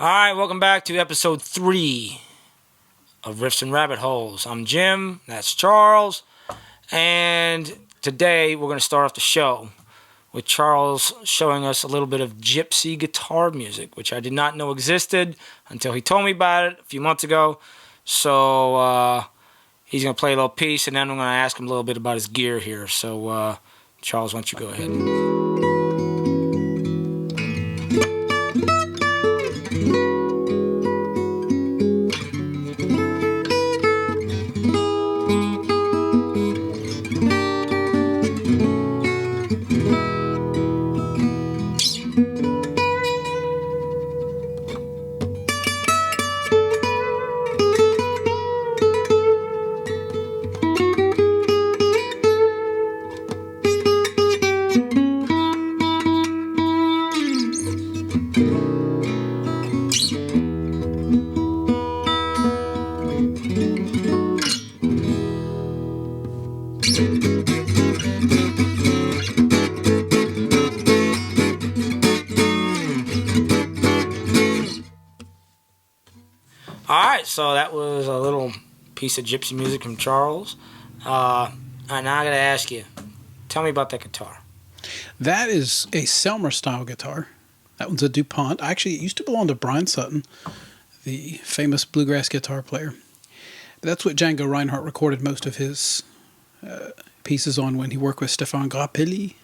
All right, welcome back to episode 3 of Riffs and Rabbit Holes. I'm Jim, that's Charles, and today we're going to start off the show with Charles showing us a little bit of Gypsy guitar music, which I did not know existed until he told me about it a few months ago. So he's going to play a little piece, and then I'm going to ask him a little bit about his gear here. So Charles, why don't you go ahead? Alright, so that was a little piece of Gypsy music from Charles. And now I gotta ask you, tell me about that guitar. That is a Selmer style guitar. That one's a DuPont. Actually, it used to belong to Brian Sutton, the famous bluegrass guitar player. That's what Django Reinhardt recorded most of his pieces on when he worked with Stéphane Grappelli.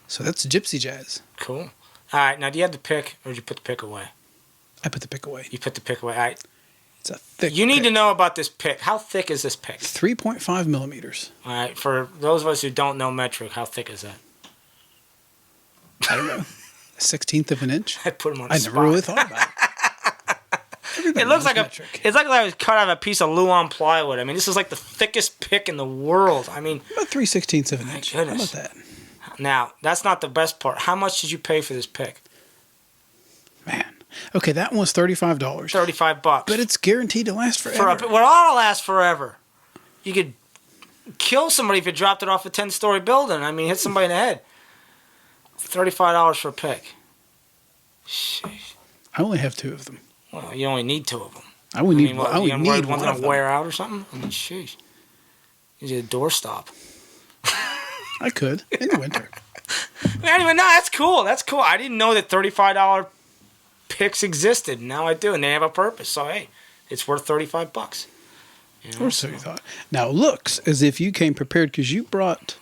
So that's Gypsy jazz. Cool. Alright, now do you have the pick, or did you put the pick away? I put the pick away. You put the pick away. Alright. It's a thick You need pick. to know about this pick. How thick is this pick? 3.5 millimeters. Alright, for those of us who don't know metric, how thick is that? I don't know. A 1/16 of an inch? I put him on the I spot. never really thought about it. It looks like metric. It's like I was cut out of a piece of Luan plywood. I mean, this is like the thickest pick in the world. I mean, About 3/16 of an inch. How about goodness. that? Now, that's not the best part. How much did you pay for this pick? Man. Okay, that one was $35. $35. But it's guaranteed to last forever. Well, it ought to last forever. You could kill somebody if you dropped it off a 10-story building. I mean, hit somebody in the head. $35 for a pick. Sheesh. I only have 2 of them. Well, you only need 2 of them. I only need One's one going of to them. wear out or something? I mean, sheesh. You need a doorstop. I could in the winter. Anyway, no, that's cool. That's cool. I didn't know that $35 picks existed. Now I do, and they have a purpose. So, hey, it's worth $35. You know, Or so you thought. Now, it looks as if you came prepared because you brought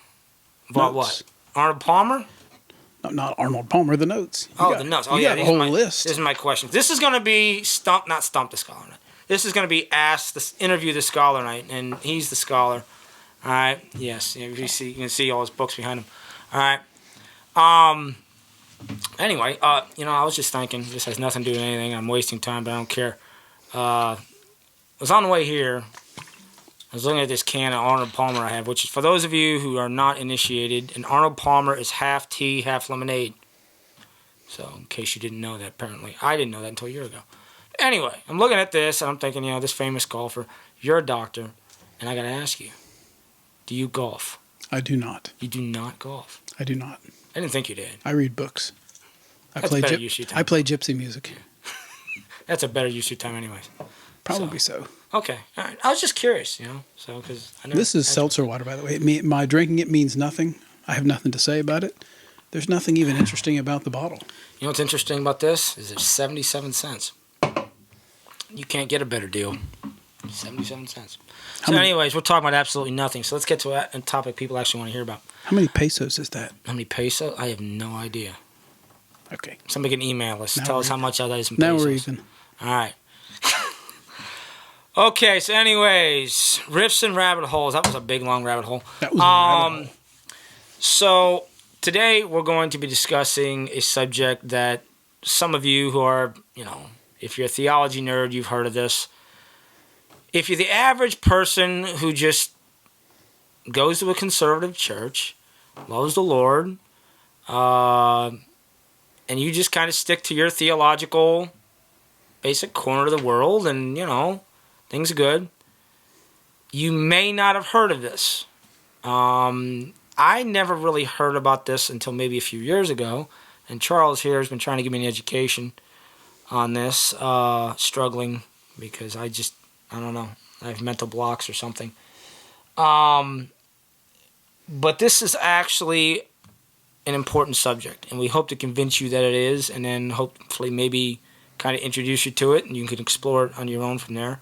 Bought notes. what? Arnold Palmer? No, not Arnold Palmer, the notes. The notes. Oh, you yeah. got a These whole are my, list. This is my question. This is going to be not Stump the Scholar Night. This is going to be Interview the Scholar Night, and he's the scholar. All right. Yes. You can see all his books behind him. All right. Anyway, I was just thinking, this has nothing to do with anything. I'm wasting time, but I don't care. I was on the way here. I was looking at this can of Arnold Palmer I have, which is, for those of you who are not initiated, an Arnold Palmer is half tea, half lemonade. So, in case you didn't know that, apparently. I didn't know that until a year ago. Anyway, I'm looking at this, and I'm thinking, this famous golfer, you're a doctor, and I got to ask you, do you golf? I do not. You do not golf? I do not. I didn't think you did. I read books. I That's play better use of your time. I play gypsy music. That's a better use of your time anyways. Probably so. Okay, all right. I was just curious, because I know This is seltzer water, by the way. My drinking it means nothing. I have nothing to say about it. There's nothing even interesting about the bottle. You know what's interesting about this? Is it's 77 cents. You can't get a better deal. 77 cents. So anyways, we're talking about absolutely nothing. So let's get to a topic people actually want to hear about. How many pesos is that? How many pesos? I have no idea. Okay. Somebody can email us. Now Tell we're us how even. much that is in Now pesos. we're even. All right. Okay, so anyways, Riffs and Rabbit Holes. That was a big, long rabbit hole. That was a rabbit hole. So today we're going to be discussing a subject that some of you who are, if you're a theology nerd, you've heard of this. If you're the average person who just goes to a conservative church, loves the Lord, and you just kind of stick to your theological basic corner of the world and, things are good, you may not have heard of this. I never really heard about this until maybe a few years ago, and Charles here has been trying to give me an education. on this, struggling because I don't know, I have mental blocks or something. But this is actually an important subject, and we hope to convince you that it is, and then hopefully maybe kind of introduce you to it, and you can explore it on your own from there.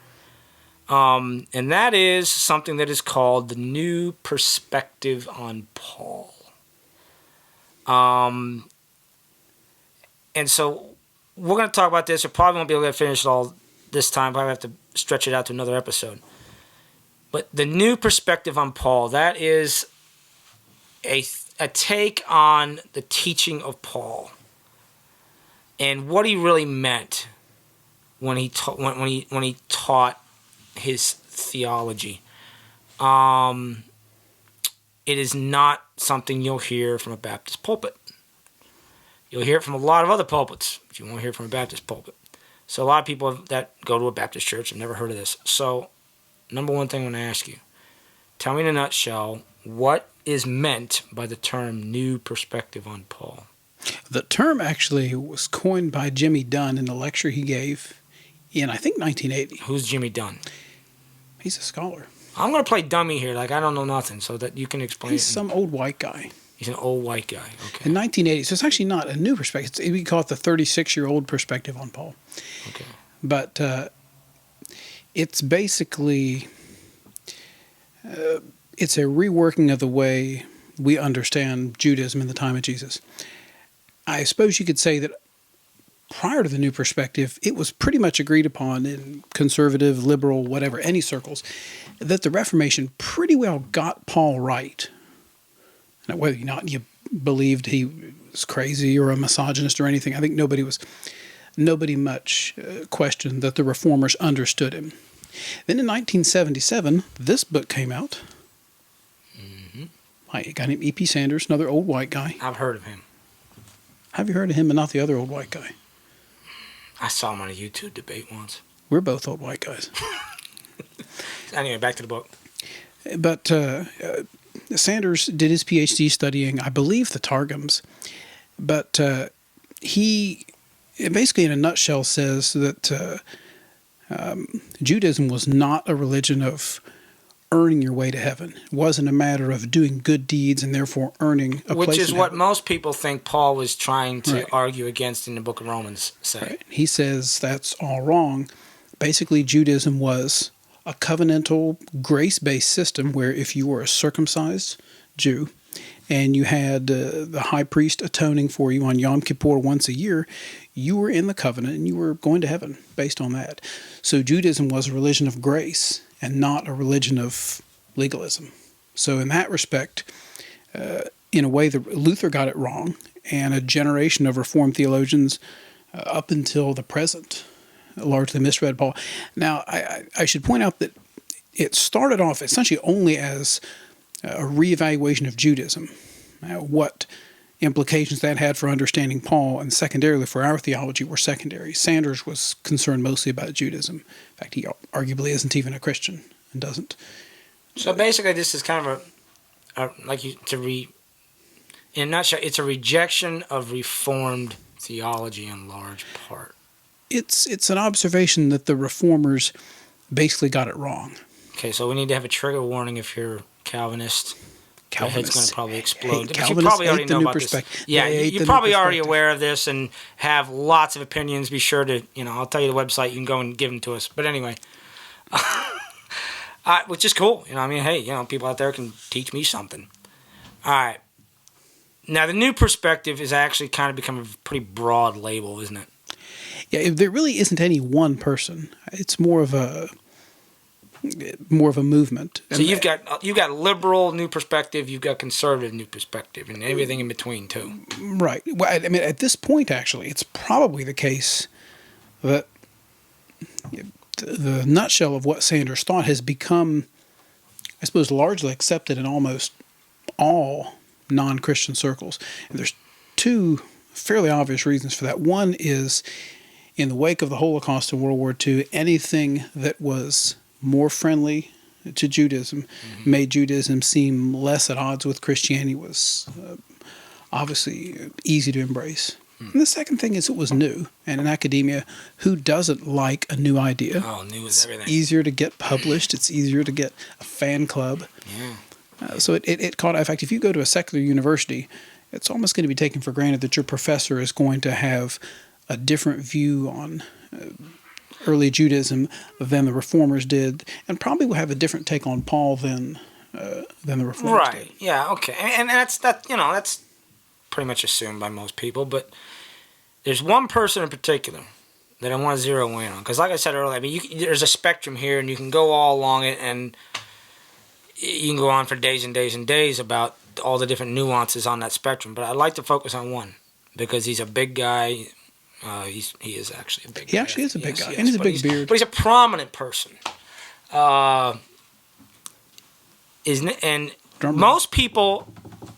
And that is something that is called the New Perspective on Paul. And so we're going to talk about this. We probably won't be able to finish it all this time. Probably have to stretch it out to another episode. But the New Perspective on Paul, that is a take on the teaching of Paul and what he really meant when he taught his theology. It is not something you'll hear from a Baptist pulpit. You'll hear it from a lot of other pulpits, but you won't hear it from a Baptist pulpit. So a lot of people that go to a Baptist church have never heard of this. So, number one thing I'm going to ask you, tell me in a nutshell, what is meant by the term New Perspective on Paul? The term actually was coined by Jimmy Dunn in a lecture he gave in, I think, 1980. Who's Jimmy Dunn? He's a scholar. I'm going to play dummy here, like I don't know nothing, so that you can explain. He's some old white guy. He's an old white guy. Okay. In 1980, so it's actually not a new perspective. We call it the 36-year-old perspective on Paul. Okay. But it's basically it's a reworking of the way we understand Judaism in the time of Jesus. I suppose you could say that prior to the New Perspective, it was pretty much agreed upon in conservative, liberal, whatever, any circles, that the Reformation pretty well got Paul right. Now, whether or not you believed he was crazy or a misogynist or anything, I think nobody much questioned that the Reformers understood him. Then in 1977, this book came out. Mm-hmm. By a guy named E.P. Sanders, another old white guy. I've heard of him. Have you heard of him, but not the other old white guy? I saw him on a YouTube debate once. We're both old white guys. Anyway, back to the book. But Sanders did his PhD studying, I believe, the Targums. But he basically, in a nutshell, says that Judaism was not a religion of earning your way to heaven. It wasn't a matter of doing good deeds and therefore earning a place in heaven. Which is what most people think Paul was trying to argue against in the book of Romans. Say. Right. He says that's all wrong. Basically, Judaism was a covenantal, grace-based system where if you were a circumcised Jew and you had the high priest atoning for you on Yom Kippur once a year, you were in the covenant and you were going to heaven based on that. So Judaism was a religion of grace and not a religion of legalism. So in that respect, in a way, Luther got it wrong, and a generation of Reformed theologians up until the present largely misread Paul. Now, I should point out that it started off essentially only as a reevaluation of Judaism, what implications that had for understanding Paul, and secondarily for our theology were secondary. Sanders was concerned mostly about Judaism. In fact, he arguably isn't even a Christian and doesn't. So basically, this is kind of in a nutshell, it's a rejection of Reformed theology in large part. It's an observation that the Reformers basically got it wrong. Okay, so we need to have a trigger warning if you're Calvinist. Your head's going to probably explode. Hey, you probably already know about this. Yeah, you're probably already aware of this and have lots of opinions. Be sure to, I'll tell you the website. You can go and give them to us. But anyway, which is cool. Hey, people out there can teach me something. All right. Now, the New Perspective is actually kind of become a pretty broad label, isn't it? Yeah, there really isn't any one person. It's more of a movement. So you've got liberal New Perspective, you've got conservative New Perspective, and everything in between too. Right. Well, at this point, actually, it's probably the case that the nutshell of what Sanders thought has become, I suppose, largely accepted in almost all non-Christian circles. And there's two fairly obvious reasons for that. One is, in the wake of the Holocaust and World War II, anything that was more friendly to Judaism, made Judaism seem less at odds with Christianity, was obviously easy to embrace. And the second thing is it was new. And in academia, who doesn't like a new idea? Oh, new is everything. It's easier to get published. It's easier to get a fan club. Yeah. So it caught. In fact, if you go to a secular university, it's almost going to be taken for granted that your professor is going to have a different view on early Judaism than the Reformers did, and probably will have a different take on Paul than the Reformers did. Right. Yeah. Okay. And that's pretty much assumed by most people. But there's one person in particular that I want to zero in on, because, like I said earlier, I mean, there's a spectrum here, and you can go all along it, and you can go on for days and days and days about all the different nuances on that spectrum. But I'd like to focus on one, because he's a big guy. He is actually a big guy. He actually is a big guy, Yes, and he's a big beard. But he's a prominent person. And most people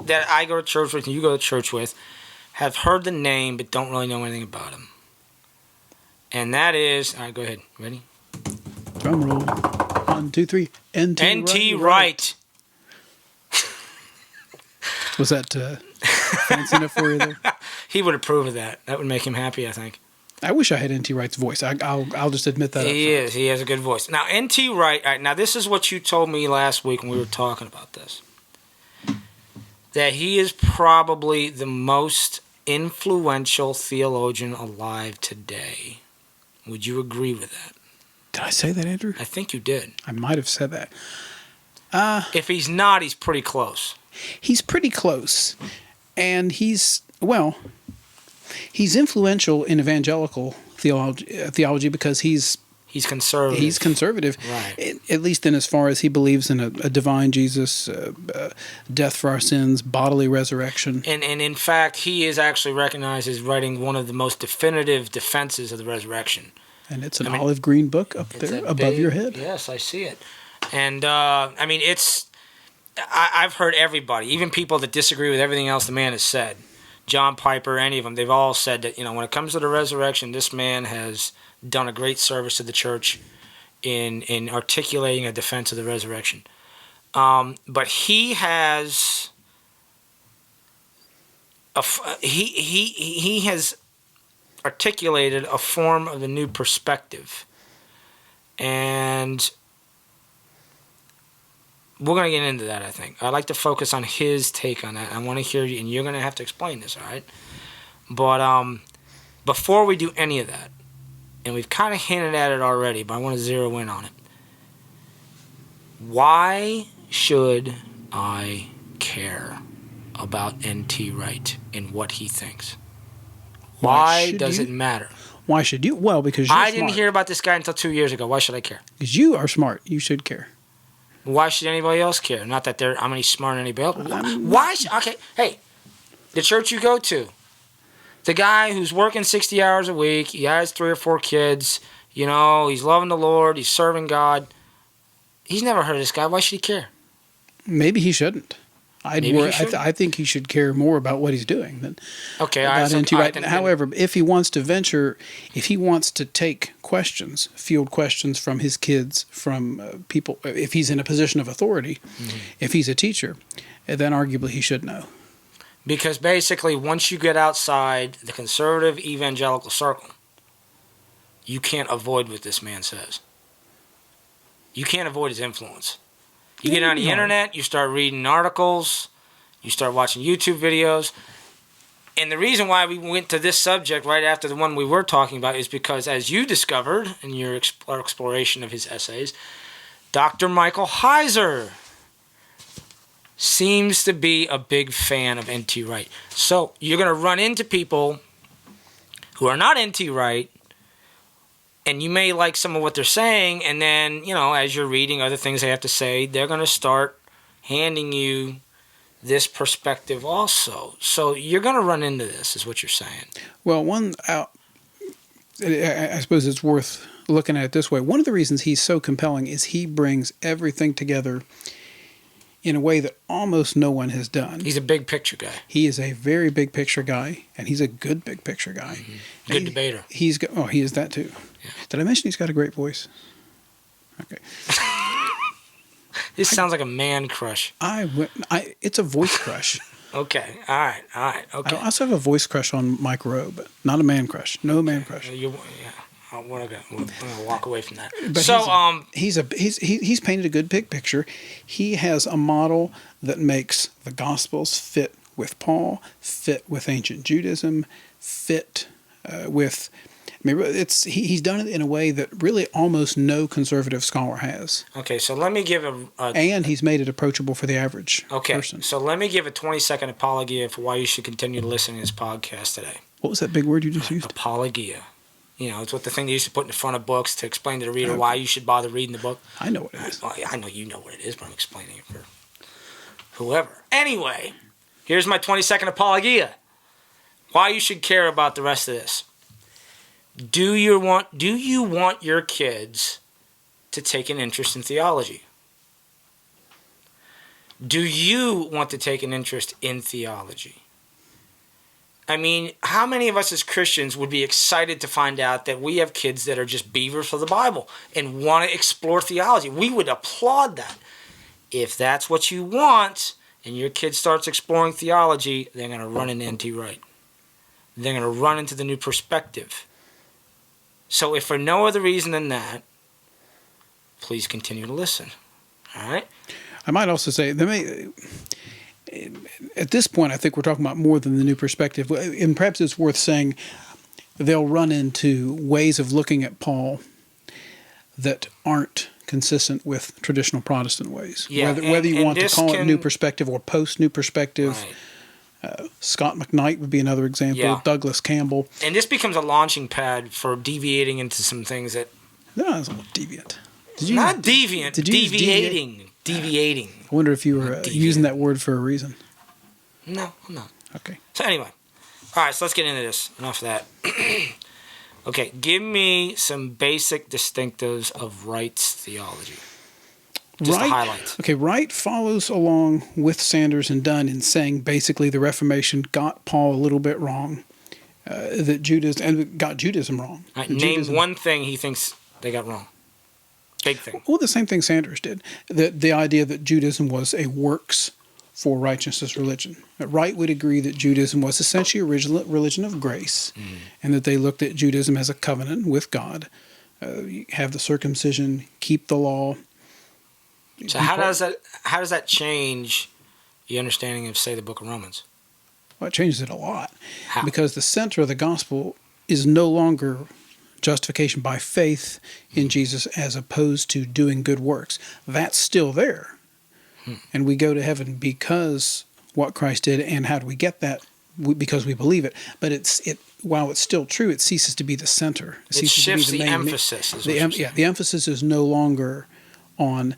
that I go to church with and you go to church with have heard the name but don't really know anything about him. And that is... All right, go ahead. Ready? Drum roll. 1, 2, 3. N.T. Wright. Was that fancy enough for you there? He would approve of that. That would make him happy, I think. I wish I had N.T. Wright's voice. I'll just admit that. He is. He has a good voice. Now, N.T. Wright... All right, now, this is what you told me last week when we were talking about this. That he is probably the most influential theologian alive today. Would you agree with that? Did I say that, Andrew? I think you did. I might have said that. If he's not, he's pretty close. He's pretty close. And he's influential in evangelical theology because he's conservative. He's conservative, right? At least in as far as he believes in a divine Jesus, death for our sins, bodily resurrection. And in fact, he is actually recognized as writing one of the most definitive defenses of the resurrection. And it's an olive green book up there above your head. Yes, I see it. And I mean, I've heard everybody, even people that disagree with everything else the man has said, John Piper, any of them, they've all said that, when it comes to the resurrection, this man has done a great service to the church in articulating a defense of the resurrection. But he has he has articulated a form of a new perspective, and we're going to get into that, I think. I'd like to focus on his take on that. I want to hear you, and you're going to have to explain this, all right? But before we do any of that, and we've kind of hinted at it already, but I want to zero in on it. Why should I care about N.T. Wright and what he thinks? Why does it matter? Why should you? Well, because you're I smart. didn't hear about this guy until 2 years ago. Why should I care? Because you are smart. You should care. Why should anybody else care? Not that I'm any smarter than anybody else. Why? Okay, hey, the church you go to, the guy who's working 60 hours a week, he has 3 or 4 kids, he's loving the Lord, he's serving God. He's never heard of this guy. Why should he care? Maybe he shouldn't. I think he should care more about what he's doing than about N.T. Wright. However, if he wants to take questions, field questions from his kids, from people, if he's in a position of authority, if he's a teacher, then arguably he should know. Because basically, once you get outside the conservative evangelical circle, you can't avoid what this man says. You can't avoid his influence. You get on the internet, you start reading articles, you start watching YouTube videos. And the reason why we went to this subject right after the one we were talking about is because, as you discovered in your exploration of his essays, Dr. Michael Heiser seems to be a big fan of N.T. Wright. So you're going to run into people who are not N.T. Wright, and you may like some of what they're saying, and then, as you're reading other things they have to say, they're going to start handing you this perspective also. So you're going to run into this, is what you're saying. Well, I suppose it's worth looking at it this way. One of the reasons he's so compelling is he brings everything together in a way that almost no one has done. He's a big picture guy. He is a very big picture guy, and he's a good big picture guy. Mm-hmm. Good debater. He is that too. Yeah. Did I mention he's got a great voice? Okay. This sounds like a man crush. It's a voice crush. Okay. All right. Okay. I also have a voice crush on Mike Rowe, but not a man crush. No man crush. Yeah. I'm gonna walk away from that. But So he's painted a good picture. He has a model that makes the Gospels fit with Paul, fit with ancient Judaism, fit with. I mean, he's done it in a way that really almost no conservative scholar has. Okay, so let me give and he's made it approachable for the average person. So let me give a 20-second apologia for why you should continue to listen to this podcast today. What was that big word you just used? Apologia. It's what the thing they used to put in the front of books to explain to the reader why you should bother reading the book. I know what it is. I know you know what it is, but I'm explaining it for whoever. Anyway, here's my 20-second apologia. Why you should care about the rest of this. Do you want your kids to take an interest in theology? Do you want to take an interest in theology? I mean, how many of us as Christians would be excited to find out that we have kids that are just beavers for the Bible and want to explore theology? We would applaud that. If that's what you want and your kid starts exploring theology, they're going to run into N.T. Wright. They're going to run into the New Perspective. So if for no other reason than that, please continue to listen. All right? I might also say, at this point, I think we're talking about more than the New Perspective. And perhaps it's worth saying they'll run into ways of looking at Paul that aren't consistent with traditional Protestant ways. Yeah, whether you want to call it New Perspective or post-New Perspective. Right. Scott McKnight would be another example. Yeah. Douglas Campbell. And this becomes a launching pad for deviating into some things that... No, it's a little deviant. Not deviant, deviating. Deviating. I wonder if you were using that word for a reason. No, I'm not. Okay. So anyway. All right, so let's get into this. Enough of that. Okay, give me some basic distinctives of Wright's theology. Just the highlights. Okay, Wright follows along with Sanders and Dunn in saying basically the Reformation got Paul a little bit wrong, got Judaism wrong. Right, name one thing he thinks they got wrong. Big thing. Well, the same thing Sanders did. The idea that Judaism was a works for righteousness religion. Wright would agree that Judaism was essentially a religion of grace, and that they looked at Judaism as a covenant with God. You have the circumcision, keep the law. So how does that change your understanding of, say, the Book of Romans? Well, it changes it a lot. How? Because the center of the gospel is no longer justification by faith in Jesus as opposed to doing good works. That's still there. And we go to heaven because what Christ did. And how do we get that? Because we believe it. But while it's still true, it ceases to be the center. It shifts the emphasis. The emphasis is no longer on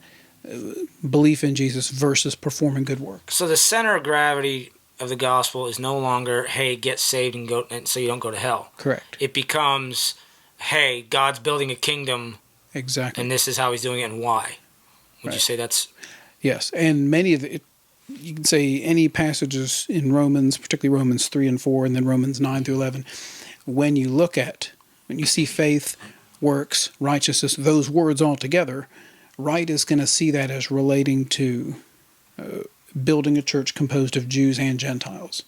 belief in Jesus versus performing good works. So the center of gravity of the gospel is no longer, hey, get saved and so you don't go to hell. Correct. It becomes, hey, God's building a kingdom. Exactly. And this is how he's doing it and why. Would you say that's... Yes, and many of you can say any passages in Romans, particularly Romans 3 and 4, and then Romans 9 through 11, when you see faith, works, righteousness, those words all together, Wright is going to see that as relating to building a church composed of Jews and Gentiles.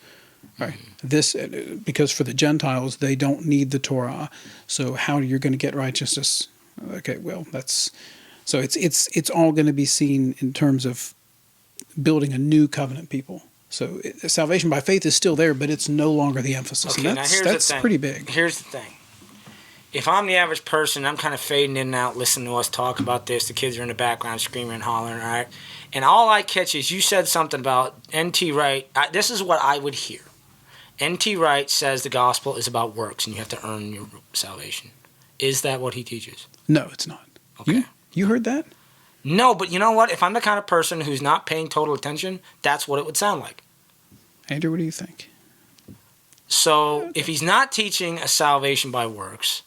Right. This because for the Gentiles they don't need the Torah, so how you're going to get righteousness? Okay, well it's all going to be seen in terms of building a new covenant people. So salvation by faith is still there, but it's no longer the emphasis. Okay, and that's pretty big. Here's the thing. If I'm the average person, I'm kind of fading in and out, listening to us talk about this. The kids are in the background screaming and hollering, all right? And all I catch is you said something about N.T. Wright. This is what I would hear. N.T. Wright says the gospel is about works and you have to earn your salvation. Is that what he teaches? No, it's not. Okay. You heard that? No, but you know what? If I'm the kind of person who's not paying total attention, that's what it would sound like. Andrew, what do you think? So if he's not teaching a salvation by works...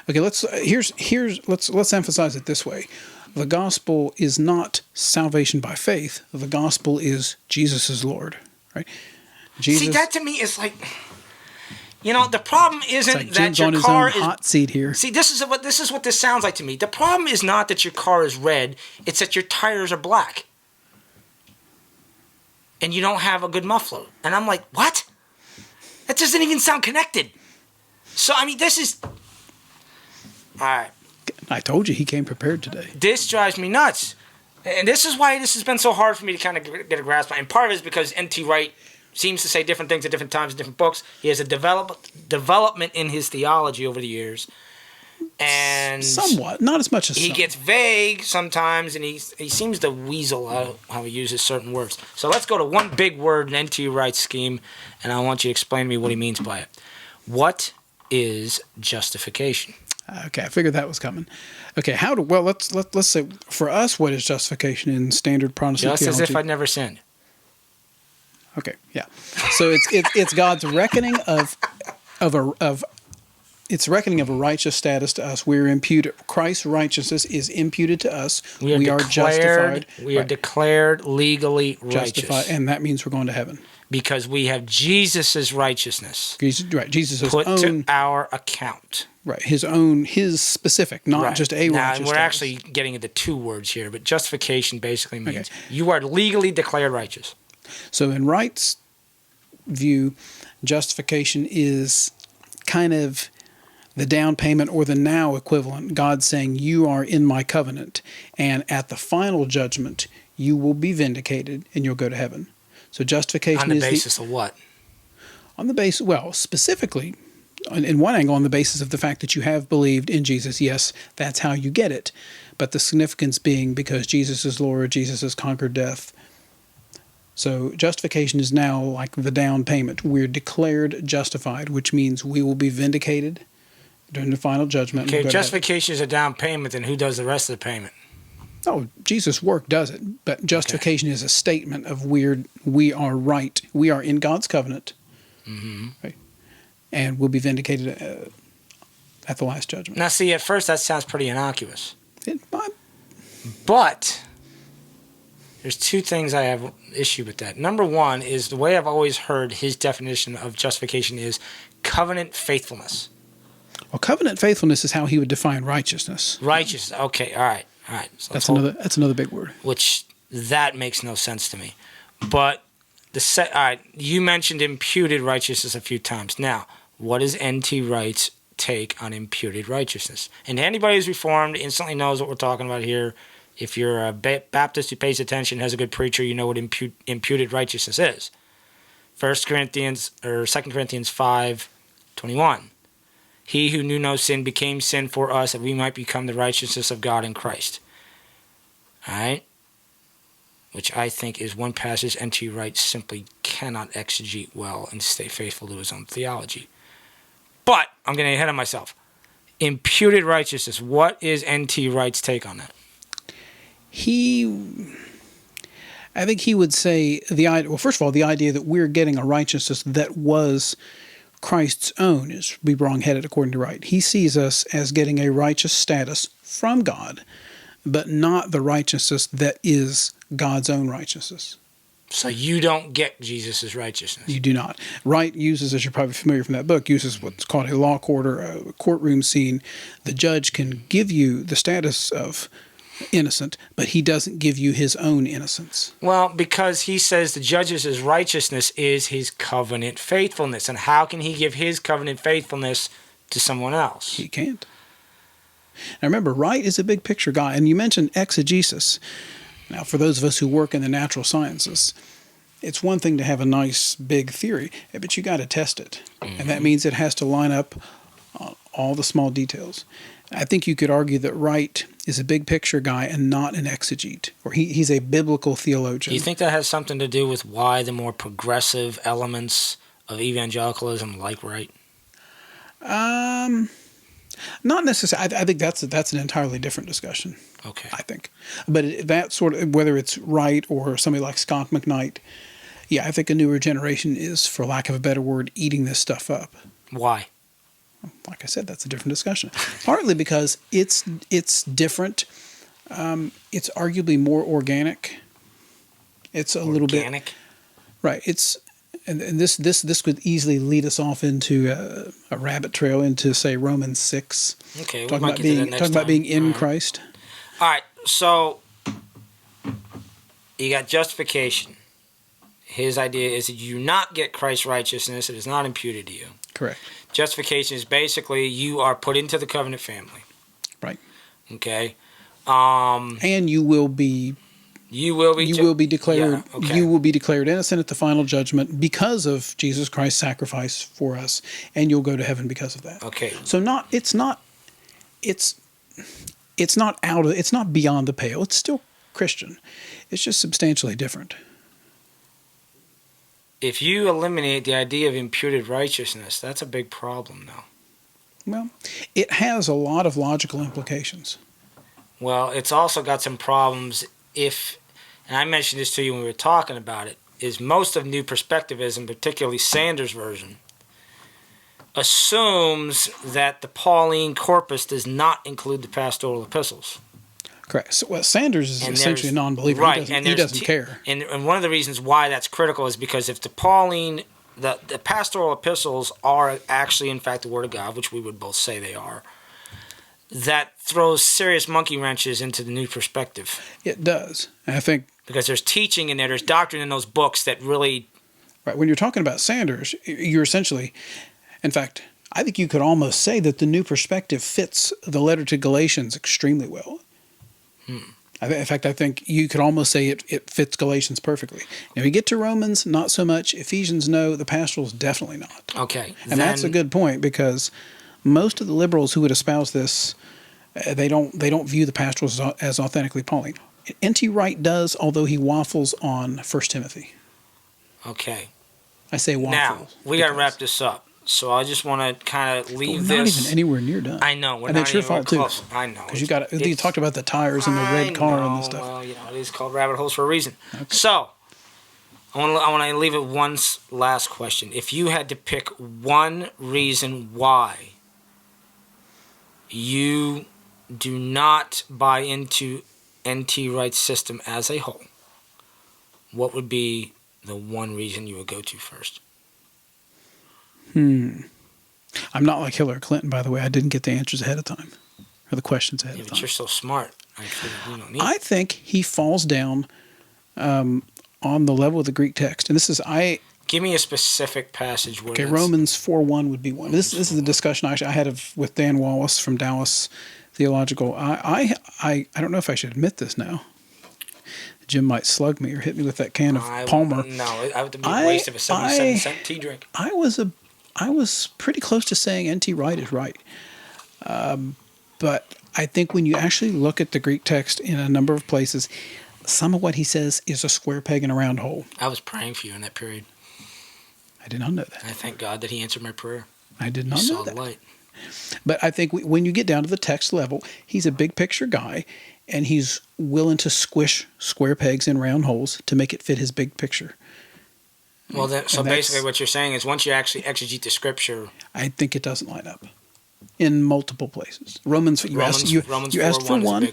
Okay, let's emphasize it this way. The gospel is not salvation by faith. The gospel is Jesus is Lord, right? Jesus. See, that to me is like, the problem isn't like that Jim's your on his car own is hot seat here. See, this is what this sounds like to me. The problem is not that your car is red; it's that your tires are black. and you don't have a good muffler. And I'm like, what? That doesn't even sound connected. So, I mean, this is... All right. I told you he came prepared today. This drives me nuts. And this is why this has been so hard for me to kind of get a grasp on. And part of it is because N.T. Wright seems to say different things at different times in different books. He has a development in his theology over the years. And somewhat, not as much as he gets vague sometimes, and he seems to weasel out how he uses certain words. So let's go to one big word in N.T. Wright's scheme, and I want you to explain to me what he means by it. What is justification? Okay, I figured that was coming. Okay, let's say for us, what is justification in standard Protestant theology? Just as if I'd never sinned. Okay, yeah. So it's God's reckoning of it's reckoning of a righteous status to us. We're imputed. Christ's righteousness is imputed to us. We are justified. We are declared legally righteous, and that means we're going to heaven because we have Jesus' righteousness. Jesus' put own to our account. Right, his specific, not just a righteous. Now, we're actually getting into two words here, but justification basically means you are legally declared righteous. So in Wright's view, justification is kind of the down payment or the now equivalent. God saying, you are in my covenant, and at the final judgment, you will be vindicated and you'll go to heaven. So justification is... On the basis of what? On the basis, well, specifically, in one angle, on the basis of the fact that you have believed in Jesus. Yes, that's how you get it. But the significance being because Jesus is Lord, Jesus has conquered death. So justification is now like the down payment. We're declared justified, which means we will be vindicated during the final judgment. Okay, justification is a down payment, then who does the rest of the payment? Oh, Jesus' work does it. But justification is a statement of we are right. We are in God's covenant. Mm-hmm. Right? And we'll be vindicated at the last judgment. Now, see, at first that sounds pretty innocuous. But there's two things I have issue with that. Number one is the way I've always heard his definition of justification is covenant faithfulness. Well, covenant faithfulness is how he would define righteousness. Righteousness. Okay, all right. So that's another big word. Which, that makes no sense to me. But, all right, you mentioned imputed righteousness a few times. Now, what is N.T. Wright's take on imputed righteousness? And anybody who's Reformed instantly knows what we're talking about here. If you're a Baptist who pays attention, has a good preacher, you know what imputed righteousness is. 2 Corinthians 5:21. He who knew no sin became sin for us, that we might become the righteousness of God in Christ. All right? Which I think is one passage N.T. Wright simply cannot exegete well and stay faithful to his own theology. But I'm getting ahead of myself. Imputed righteousness. What is N.T. Wright's take on that? I think he would say first of all, the idea that we're getting a righteousness that was Christ's own is be wrong-headed according to Wright. He sees us as getting a righteous status from God, but not the righteousness that is God's own righteousness. So you don't get Jesus' righteousness. You do not. Wright uses, as you're probably familiar from that book, uses what's called a law court or a courtroom scene. The judge can give you the status of innocent, but he doesn't give you his own innocence. Well, because he says the judge's righteousness is his covenant faithfulness. And how can he give his covenant faithfulness to someone else? He can't. Now remember, Wright is a big picture guy, and you mentioned exegesis. Now, for those of us who work in the natural sciences, it's one thing to have a nice big theory, but you got to test it. Mm-hmm. And that means it has to line up on all the small details. I think you could argue that Wright is a big picture guy and not an exegete, or he's a biblical theologian. Do you think that has something to do with why the more progressive elements of evangelicalism like Wright? Not necessarily. I think that's an entirely different discussion. Okay. I think. But that sort of, whether it's Wright or somebody like Scott McKnight, yeah, I think a newer generation is, for lack of a better word, eating this stuff up. Why? Like I said, that's a different discussion. Partly because it's different. It's arguably more organic. It's a little bit organic. Right. It's and this could easily lead us off into a rabbit trail into, say, Romans 6. Okay, talking about being in Christ. All right. So you got justification. his idea is that you do not get Christ's righteousness. It is not imputed to you. Correct. Justification is basically you are put into the covenant family. Right. Okay. And you will be declared. Yeah, okay. You will be declared innocent at the final judgment because of Jesus Christ's sacrifice for us, and you'll go to heaven because of that. Okay. So it's not beyond the pale. It's still Christian. It's just substantially different. If you eliminate the idea of imputed righteousness, that's a big problem, though. Well, it has a lot of logical implications. Well, it's also got some problems if, and I mentioned this to you when we were talking about it, is most of New Perspectivism, particularly Sanders' version, assumes that the Pauline corpus does not include the pastoral epistles. Correct. So, well, Sanders is essentially a non-believer. Right. He doesn't care. And one of the reasons why that's critical is because if the Pauline, the pastoral epistles are actually, in fact, the Word of God, which we would both say they are, that throws serious monkey wrenches into the New Perspective. It does. I think. Because there's teaching in there, there's doctrine in those books that really... Right. When you're talking about Sanders, you're essentially... In fact, I think you could almost say that the New Perspective fits the letter to Galatians extremely well. In fact, I think you could almost say it fits Galatians perfectly. Now, we get to Romans, not so much. Ephesians, no. The pastorals, definitely not. Okay. And that's a good point, because most of the liberals who would espouse this, they don't view the pastorals as authentically Pauline. N.T. Wright does, although he waffles on 1 Timothy. Okay. I say waffles. Now, we got to wrap this up. So I just want to kind of leave this. We're not even anywhere near done. I know. We're and not it's your even fault, close. too. I know. Because you talked about the tires and the red car and the stuff. Well, it is called rabbit holes for a reason. Okay. So, I want to leave it one last question. If you had to pick one reason why you do not buy into N.T. Wright's system as a whole, what would be the one reason you would go to first? I'm not like Hillary Clinton, by the way. I didn't get the answers ahead of time, or the questions ahead of time. But you're so smart. I think he falls down on the level of the Greek text. And this is, give me a specific passage. Where Romans 4:1 would be one. This is the discussion I had with Dan Wallace from Dallas Theological. I don't know if I should admit this now. Jim might slug me or hit me with that can of Palmer. No, it would be a waste of a 77-cent tea drink. I was pretty close to saying N.T. Wright is right. But I think when you actually look at the Greek text in a number of places, some of what he says is a square peg in a round hole. I was praying for you in that period. I did not know that. I thank God that he answered my prayer. I did not know that. Saw the light. But I think when you get down to the text level, he's a big picture guy, and he's willing to squish square pegs in round holes to make it fit his big picture. Well, so basically what you're saying is once you actually exegete the scripture... I think it doesn't line up in multiple places. Romans you asked for one.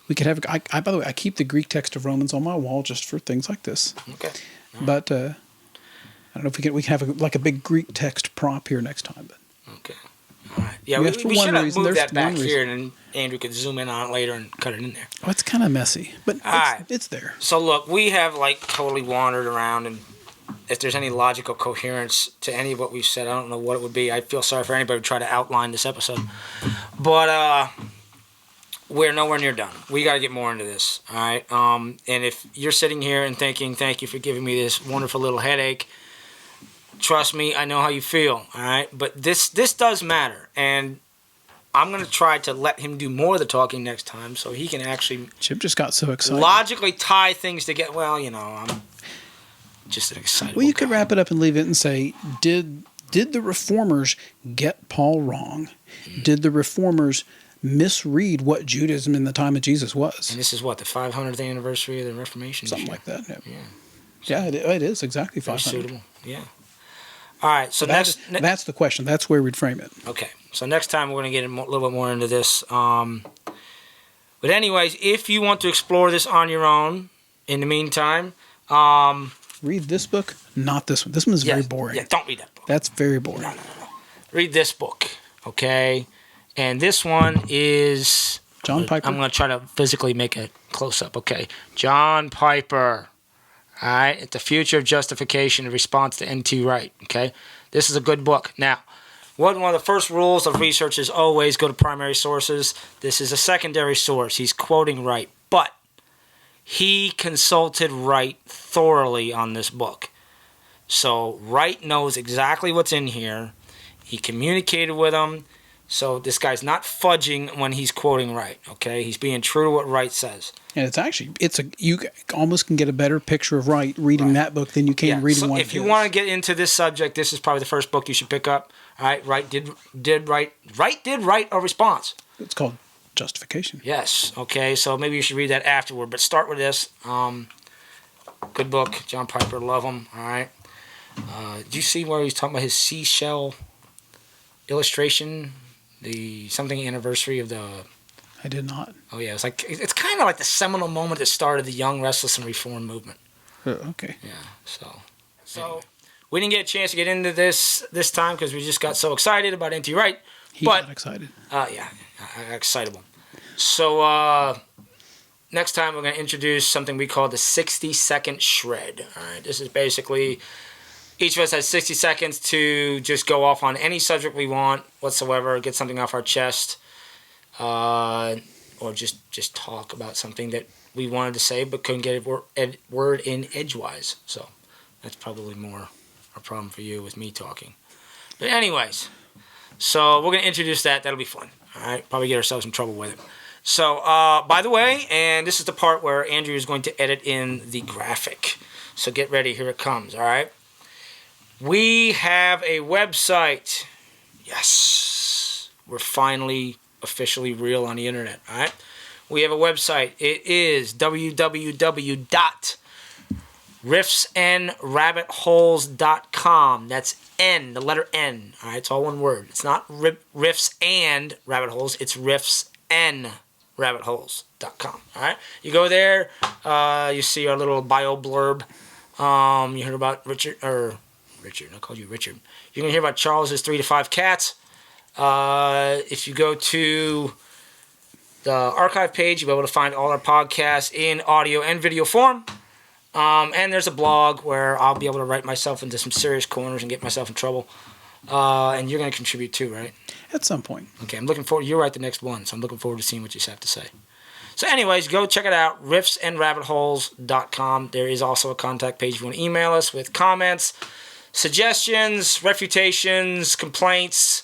We could have... by the way, I keep the Greek text of Romans on my wall just for things like this. Okay. Right. But I don't know if we can have a big Greek text prop here next time. But. Okay. All right. Yeah, we should have moved that back here, and then Andrew could zoom in on it later and cut it in there. Oh, it's kind of messy, but it's there. So look, we have totally wandered around, and if there's any logical coherence to any of what we've said, I don't know what it would be. I feel sorry for anybody who tried to outline this episode. But we're nowhere near done. We got to get more into this, all right? And if you're sitting here and thinking, thank you for giving me this wonderful little headache, trust me, I know how you feel, all right? But this does matter, and I'm going to try to let him do more of the talking next time so he can actually... Chip just got so excited. ...logically tie things together. Well, I'm just an excited Well, you could wrap it up and leave it and say, did the Reformers get Paul wrong? Did the Reformers misread what Judaism in the time of Jesus was? And this is what, the 500th anniversary of the Reformation? Something like that, yeah. It is exactly 500. Suitable, yeah. All right, so that's the question. That's where we'd frame it. Okay, so next time we're going to get a little bit more into this. But anyways, if you want to explore this on your own, in the meantime... read this book, not this one. This one is very boring. Yeah, don't read that book. That's very boring. No. Read this book, okay? And this one is... John Piper. I'm going to try to physically make a close-up, okay? John Piper. All right, it's the future of justification in response to N.T. Wright. Okay, this is a good book. Now, one of the first rules of research is always go to primary sources. This is a secondary source. He's quoting Wright, but he consulted Wright thoroughly on this book. So Wright knows exactly what's in here. He communicated with him. So this guy's not fudging when he's quoting Wright, okay? He's being true to what Wright says. And you almost can get a better picture of Wright reading that book than you can reading one of his. If you want to get into this subject, this is probably the first book you should pick up. All right, Wright did write a response. It's called Justification. Yes, okay, so maybe you should read that afterward, but start with this. Good book, John Piper, love him, all right? Did you see where he's talking about his seashell illustration? The something anniversary of the... I did not. Oh, yeah. It's kind of like the seminal moment that started the Young, Restless, and Reformed movement. Okay. Yeah, so we didn't get a chance to get into this time because we just got so excited about N.T. Wright. He got excited. Yeah, excitable. So next time we're going to introduce something we call the 60-second shred. All right, this is basically... Each of us has 60 seconds to just go off on any subject we want whatsoever, get something off our chest, or just talk about something that we wanted to say but couldn't get a word in edgewise. So that's probably more a problem for you with me talking. But anyways, so we're going to introduce that. That'll be fun. All right, probably get ourselves in trouble with it. So, by the way, and this is the part where Andrew is going to edit in the graphic. So get ready. Here it comes, all right? We have a website. Yes. We're finally officially real on the internet, all right? We have a website. It is www.riffsandrabbitholes.com. That's N, the letter N. All right, it's all one word. It's not riffs and rabbit holes. It's riffsandrabbitholes.com. All right, you go there. You see our little bio blurb. You heard about Richard. I called you Richard. You're gonna hear about Charles's 3 to 5 cats. If you go to the archive page, you'll be able to find all our podcasts in audio and video form. And there's a blog where I'll be able to write myself into some serious corners and get myself in trouble. And you're going to contribute too, right? At some point. Okay, I'm looking forward. You'll write the next one, so I'm looking forward to seeing what you have to say. So anyways, go check it out, riffsandrabbitholes.com. There is also a contact page if you want to email us with comments, suggestions, refutations, complaints,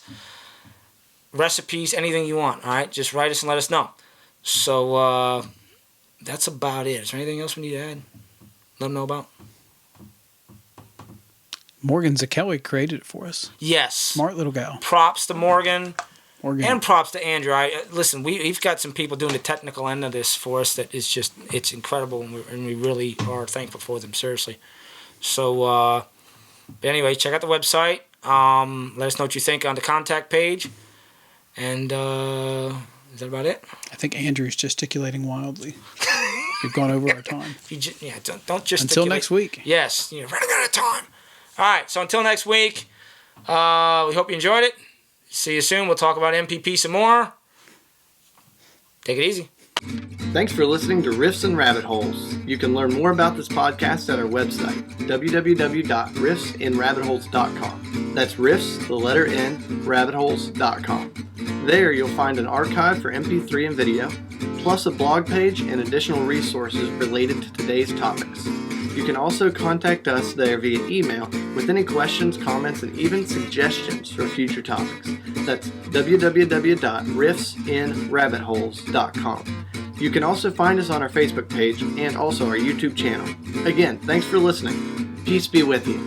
recipes, anything you want, all right? Just write us and let us know. So that's about it. Is there anything else we need to add? Let them know about? Morgan Zakelli created it for us. Yes. Smart little gal. Props to Morgan. And props to Andrew. Listen, we've got some people doing the technical end of this for us that is just, it's incredible, and we really are thankful for them, seriously. So, but anyway, check out the website. Let us know what you think on the contact page. And is that about it? I think Andrew's gesticulating wildly. We've gone over our time. Don't just until next week. Yes, you're running out of time. All right, so until next week, we hope you enjoyed it. See you soon. We'll talk about MPP some more. Take it easy. Thanks for listening to Riffs and Rabbit Holes. You can learn more about this podcast at our website, www.riffsandrabbitholes.com. That's riffs, the letter N, rabbitholes.com. There you'll find an archive for MP3 and video, plus a blog page and additional resources related to today's topics. You can also contact us there via email with any questions, comments, and even suggestions for future topics. That's www.riffsandrabbitholes.com. You can also find us on our Facebook page and also our YouTube channel. Again, thanks for listening. Peace be with you.